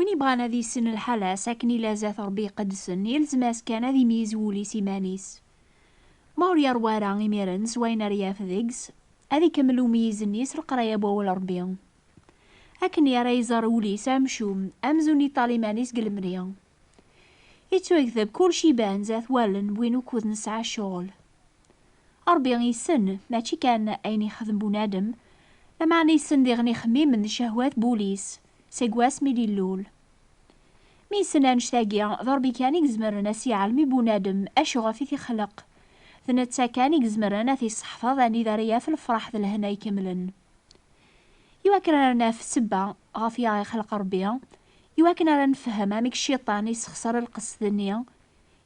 وين يبغانا ذي سن الحالة ساكن إلا زات ربي قدسن يلزماس كان ذي ميزولي سيمانيس ماور يروارا إميرن سوين رياف ذيكس هذي كملو ميزنيس القراية بول ربي أكن يرى يزار وليس أمشوم أمزوني طاليمانيس قلمريا يتوكذب كل شي بان ذات والن بوينو كود نسعى شغل ربي يسن ماشي كان أين يخدم بنادم لما نيسن دي غني خميم من شهوات بوليس سيقواس ميلي اللول مي سنان شتاقيا ضربي كان يزمرنا سي عالمي بنادم أشو غفي في خلق ثنتا كان يزمرنا في الصحفة ذاني ذاريا في الفرح ذا الهنا يكملن يواكن رانا في سبا غافيا يخلق ربيا يواكن رانا نفهم عميك الشيطان يسخسر القصد النيا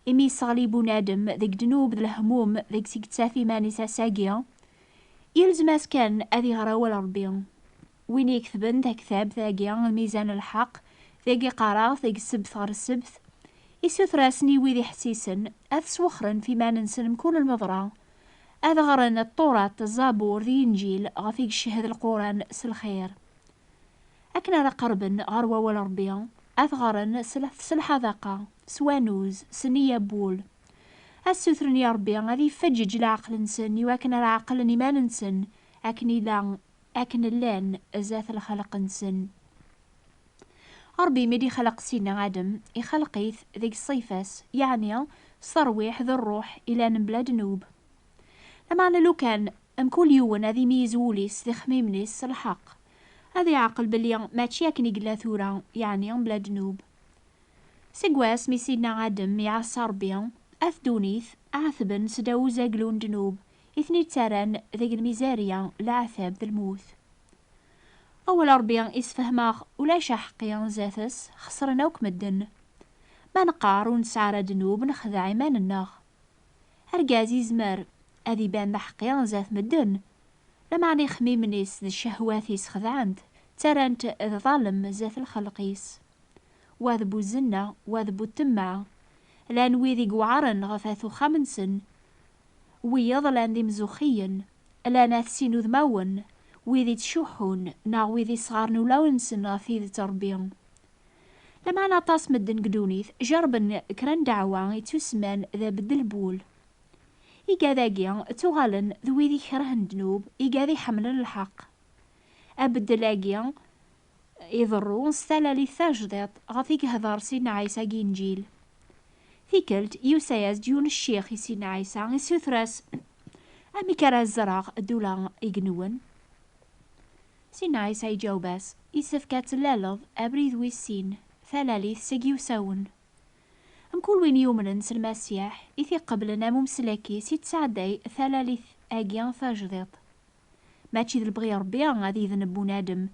إمي صغلي بنادم ذيك دنوب ذا الهموم ذيك سيكتسافي ماني ساساقيا يلزم اسكان أذي غراوة ربيا وين يكتبن ذا كتاب ذاقيا الميزان الحق ذاقي قرا ذاقي السبث غير السبث يسوث راسني ويذي حسيسن أذ سوخرن فيما ننسلم كل المضرع أذ غرن الطورات الزابور ذي إنجيل غفيق الشهد القرآن سلخير أكنا رقربن غروا والربيا أذ غرن سلحة ذاقا سوانوز سنية بول السوثرن يا ربي غادي يفجج العقل نسن يواكن العقل ني ما ننسن أكني لا أكن اللان ذات الخلق نسن ربي مدي خلق سينا عدم يخلقيث ذيك الصيفاس يعني صرويح ذو الروح إلى نبلا دنوب لما أنا لو كان كل يوم هذي ميزوليس ذي خميمنيس الحق هذي عقل بلي ماتشي ياكني قلا ثورا يعني بلا دنوب سيقواس مي سيدنا عدم يعصر بيان أثدونيث عاثبن سداو زاقلون دنوب إثني تاران ذيك الميزاريا العثاب ذا الموت أول ربيان إسفهماغ ولا شحقيان زاثس خسرنا وكمدن ما نقار ونسعر دنوب نخذع إيمان الناغ أرقازي زمار أذي بان حقيان زاث مدن لما نخمي منيس ذي الشهواتيس خذعند تارانت ظالم زاث الخلقيس واذبو الزنة واذبو التمعة لان ويذي قوعرن غفاثو خمنسن ويض لان ذي مزوخيا لان اثسينو ذماون ويذي تشوحون نا ويذي صغار نولاونسن غفي ذي تربيان لما نطاس مدن قدونيث جربن كران دعوة يتسمان ذا بدلبول إيقا ذاقيا تغالن ذويذي كرهن دنوب إيقا ذي حملن الحق أبدلاقيا يضرون ستالالي ثاجدات غفيك هذار سيدنا عيسى جينجيل ثيكلت يوساياز ديون الشيخ سيدنا عيسى يسوثراس أمي كرا الزراغ دولا إجنون سيدنا عيسى يجاوباس يسفكات اللالض أبريد ويسين ثلاليث سيجيوساون كل وين يومن المسيح إثي قبلنا ممسلاكي سيتساعدي ثلاليث أجيان ثاجدات ماتشي ذا البغي ربيا غادي ذنب بنادم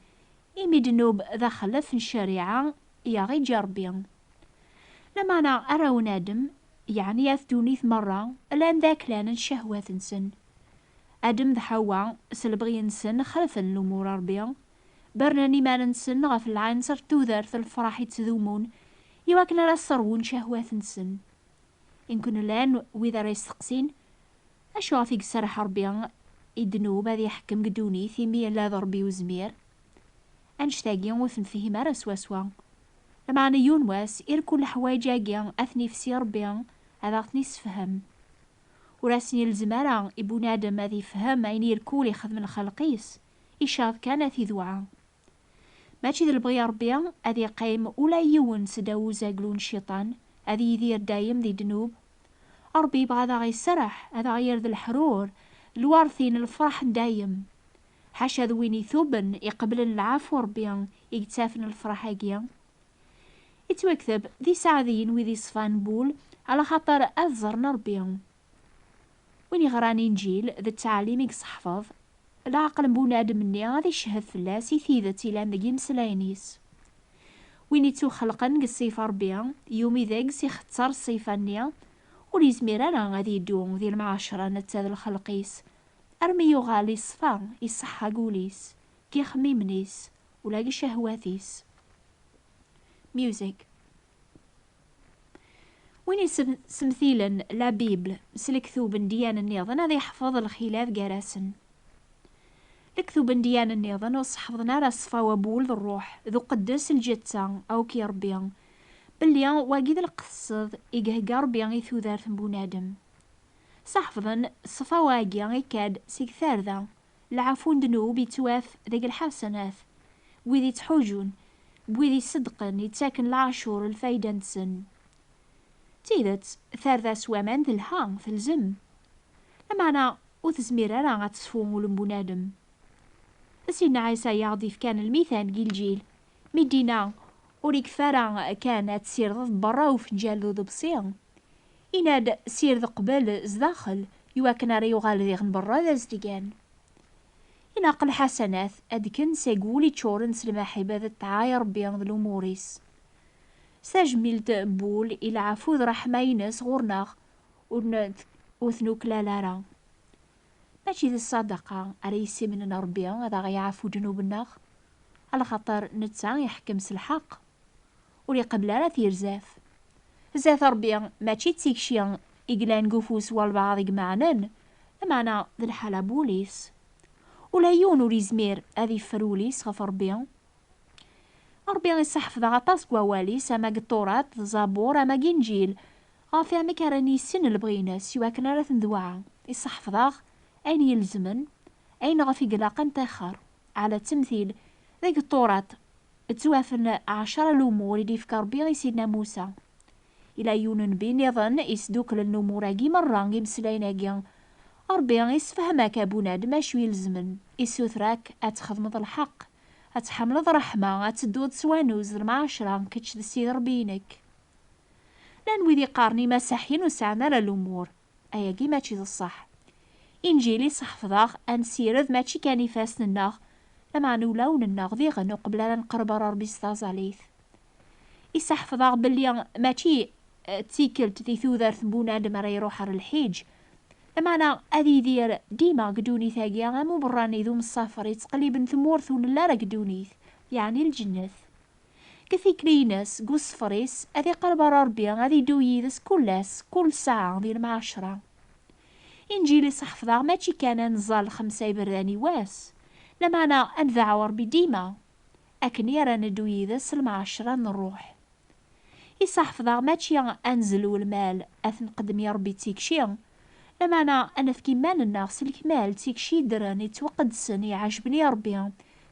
إمي دنوب ذا خلف الشريعة يا غي جربيا لما أنا أرى نادم يعني يثدونيث مرة لان ذاك لان الشهوات نسن أدم ذا حوا سلبغي نسن خلف الأمور ربيا برناني ما ننسن غف العين صرت توذر في الفرح يتذومون يواكنا راسرون شهوات نسن إن كنا لان وإذا ريستقسين أشو غفيق سرح ربيا يدنوب هذا يحكم قدوني ثيمية لا ضربي وزمير أنشتاقيا وثن فيه مرة سواسوا لما أنا يونواس كل حوايج أجيا أثني في سير بيان هذا أثني سفهم وراسني الزمارة إبو نادم هذي فهم أين يركول يخدم الخلقيس إشاذ كان في ذوعا ماشي ذا البغي ربيا هذي قايم ولا يون سداو زاقلون الشيطان هذي يدير دايم ذي دنوب ربي يبغى هذا غي سرح هذا غير ذا الحرور الوارثين الفرح دايم حاشا ذويني ثوبن يقبلن العافو ربيا يكتافن الفرح أجيا يتوكتب ذي سعذين وذي صفان بول على خاطر أذرنا ربيهم وين يغراني إنجيل ذا التعاليم يصحفظ العقل بونادم مني غادي يشهد فلاس يثيذتي لان ذاك يمسلاينيس وين يتو خلقن قصيفة ربيا يومي ذاك سيختار الصيفة نيا وليزمير أنا غادي يدوم ذي المعاشرة نتا ذا الخلقيس أرمي يغالي صفا يصحى قوليس كي خميمنيس ولاقي شهواتيس ميوزيك وين سمثيلا لا بيبل سلك ثوب ديان النيض هذا يحفظ الخلاف جراسن الكتب ديان النظام وصحفظنا راه صفا بول ذو الروح ذو قدس الجتة أو كي ربي بلي واقيد القصد إيقهقا ربي يثو ذارث بونادم صحفظن صفا واقي كاد سيكثار ذا العفو دنوب يتواف ذاك الحسنات ويدي تحوجون بويدي صدقن يتساكن العاشور الفايدة نتسن تيدت ثار ذا سوامان ذي الها في الزم لمعنى وتزمير راه غتصفو مولن بونادم سيدنا عيسى يعضيف كان الميثان جيل جيل مدينة وريك فرا كانت سير ضد برا وفنجال ذو دبصيان إناد سير ذا قبل زداخل يواكن راه يغال ذيغن برا ذا زدقان يناقل حسنات أدكن سيقولي تشورن سلماحبة ذا تعاير بيان ذا الأموريس ساجميلت بول إلى عفوذ رحمة ينس غورناغ وثنوك لا لارا ماشي ذي الصدقة أريسي من ربي هذا غيعفو جنوبنا على خاطر نتا يحكم الحق ولي قبل راه تيرزاف زاف ربي ماشي تيكشي إقلان قفوس والبعض يجمعنن معنى ذي الحالة بوليس ولا يون ولي زمير هذي فروليس غف ربي يصحف ذا غطاس كواليس أما قطورات زابور أما جنجيل غافي عمك راني سن البغيناس يواكن راه تندوعا يصحف ذا أين يلزمن أين غفي قلاقا تاخر على تمثيل ذاك الطورات توافن 10 الأمور اللي فكر بيغي سيدنا موسى إلى يونن بين يظن يسدوك للنموراقي مرة يمسلايناقي ربي يسفهمك بنادم اش يلزمن يسوثراك اتخدمض الحق اتحملض رحمة اتدود سوانوز المعاشرة كتش دسي ربينك لان ويدي قارني مساحين وسعنا للأمور اياقي ماشي الصح إنجيلي صحفظاغ أنسيرذ ماشي كان يفاسن الناغ لما نولون الناغ ذي غنو قبل لا نقرب ربي ستازاليث يصحفظاغ بلي ماشي تيكلت ذي ثوذر ثبونا دمرا يروح الحيج لما أنا أذي دير ديما قدوني ثاقيا مو براني ذو مسافر يتقليبن ثمورثون لا قدونيث يعني الجنث كثي كلينس قوس فريس أذي قرب ربي أذي دويذس كل ساعة ذي المعاشرة إنجيلي صحفظا ماشي كان نزال 5 يبرداني واس لما أنا أنذع وربي ديما أكن يرى ندو يذس المعاشرة نروح يصحفظا ماشي أنزلو المال أثن قدم يربي تيكشي لما أنا في كيمان الناس الكمال تيكشي دراني توقدسن يعجبني ربي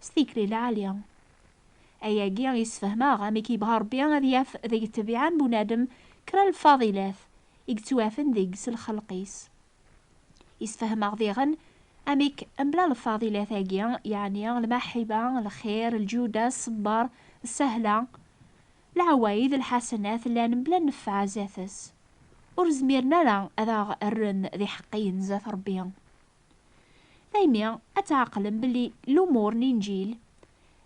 ستيكلي العالية أياقي يسفهما غامي كيبغى ربي غادي ياف ذيك تبيعان بنادم كرا الفاضلات يكتوافن ذيك الخلقيس يسفهم غضيغن أميك أمبلا الفاضلة ثاقيا يعني المحبة الخير الجودة الصبار السهلة العوايد الحسنات اللي نبلا نفع زاثس ورزميرنا لا أذا الرن ذي حقين زاث ربيا دايميا أتعقلن بلي الأمور نينجيل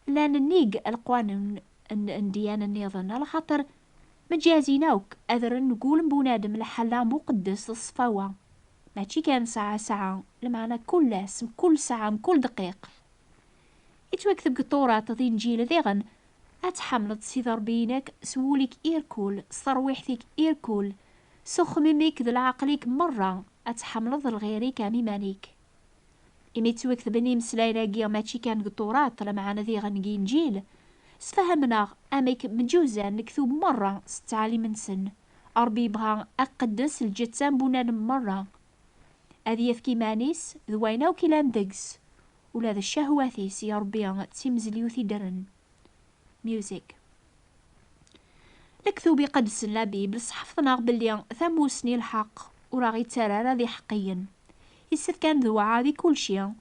لان نيق القوانين انديان النظام على خاطر مجازيناوك أذر نقول بونادم لحلا مقدس الصفاوة ماشي كان ساعة لمعنى كل ساعة كل دقيقة يتوكتب قطورة ذي نجيل ذيغن أتحملت سيدر بينك سوليك إيركول صرويحتك إيركول سخمميك ذو العقليك مرة أتحملت الغيريك ميمانيك إمي توكتبني مسلاينا قيا ماشي كان قطورات لمعنى ذيغن جي نجيل سفهمنا أميك مجوزة نكثوب مرة ستعالي من سن أربي بها أقدس الجتسان بونان مرة أذي يفكي مانيس ذوينا وكيلان دقس ولا ذا الشهواتيس يا ربي تيمزليوثي درن ميوزيك لكثوبي قدس لابي بصحفنا بلي ثموسني الحق وراغي ترى ذي حقيا يسف كان ذوعا ذي كل شيء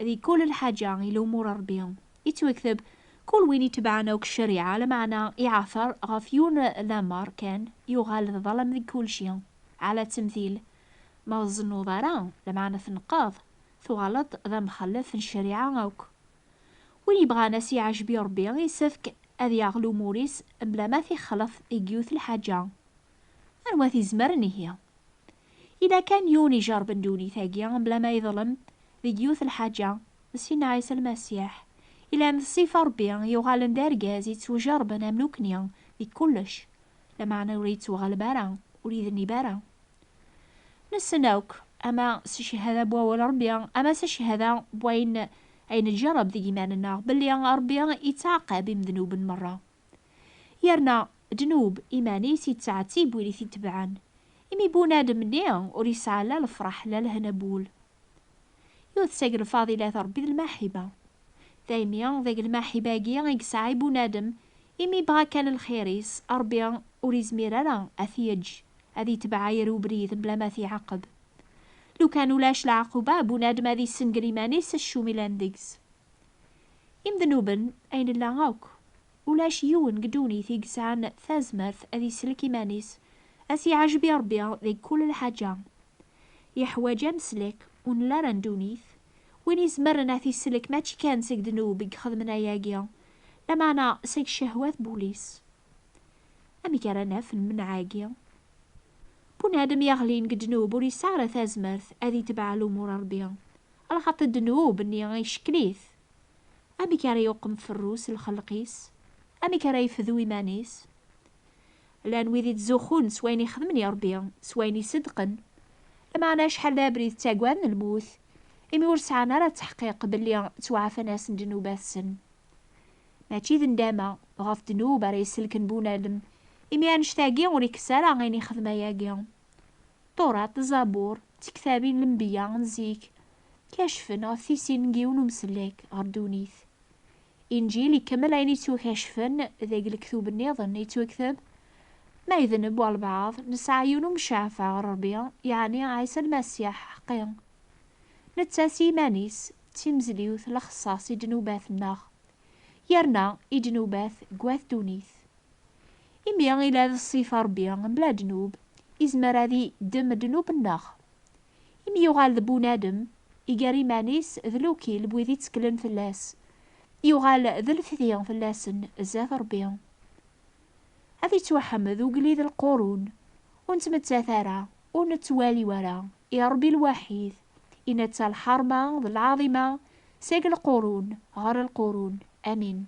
ذي كل الحاجة إلى أمور ربي يتوكتب كل وين يتبعنا الشريعة لمعنى يعثر غافيون لامار كان يغال الظلم ذي كل شيء على تمثيل ما وزنو ضرا لمعنى ثنقاض ثغلط ذا مخلف الشريعة غوك وين يبغى ناس يعجبي ربي يسفك أذي يغلو موريس بلا ما في خلف يجيوث الحاجة أنواثي زمرني هي إذا كان يوني جرب دوني ثاقيا بلا ما يظلم ذي جيوث الحاجة سيدنا عيسى المسيح إلا نصيف ربي يغال ندارقاز يتوجرب نملوكنيا ذي كلش لمعنى وريد توغال بارا وريدني بارا نسناوك أما سشهادة بوا ولا ربي أما سشهادة بوين أين نجرب ذي إيماننا بلي ربي يتعاقب مذنوب مرة. يرنا ذنوب إيمانيس يتعتيب ويلي تتبعن إمي بونادم نيا وريسعى لا الفرح لا الهنبول. يوثساق الفاضلة ربي المحبة دايميا ذاك المحبة كيا يسعى بونادم إمي بغا كان الخيريس ربي وريزمير راه أثيج هذي تبع يرو بريد بلا ما في عقب. لو كانوا لاش العقوبة بونادم هذي السنقري مانيس الشومي لاندكس يمذنوبن أين اللعاق ولاش يون قدوني تيقسعن ثازمرث هذي سلكي مانيس أسي عجبي ربي ذي كل الحاجة يحواجا نسلك ونلا رندونيث وين يزمرنا في السلك ماتش كان سيك ذنوب خدمنا ياقيا لما أنا سيك شهوات بوليس أمي كارانا في المنعاقيا بنادم يغلين قد ذنوب وريسارة ثازمرث أذي تبع الأمور ربيا على خاطر الذنوب اني غيشكليث أمي كارا يوقم في الروس الخلقيس أمي كارا يفذو إيمانيس لان ويدي تزوخون سوين يخدمني ربيا سوين يصدقن لما أنا شحال دابري تاقوان الموت إمي ورسعنا راه تحقيق بلي توعافى ناس ذنوبات السن ماشي ذندامة غاف ذنوب راه يسلكن بونادم إمي أنشتاقي وريك سارة غيني خدمة ياقيا طورات زابور تكتابين الانبياء نزيك كاشفن غف تيسين نقيون ومسلك غردونيث إنجيل يكمل عيني كاشفن ذاك الكتوب النظن يتوكتب ما يذنب والبعض نسعيون ومشافع ربيا يعني عيسى المسيح حقيا نتساسي مانيس تيمزليوث لخصاصي جنوبات الناخ يرنا إجنوبات قواث دونيث إمي إلى هذا الصفة ربيا بلا جنوب إزمر هذي دم جنوب الناخ إمي يغال بونادم إيقاري مانيس ذلوكي لبويذي تسكلن في اللاس يغال ذل ثيان في اللاسن زاف ربيا هذي توحمد وقليد القرون ونتمتاثارا ونتوالي ورا يا ربي الوحيد إن الحرمة العظيمة ساق القرون غير القرون آمين.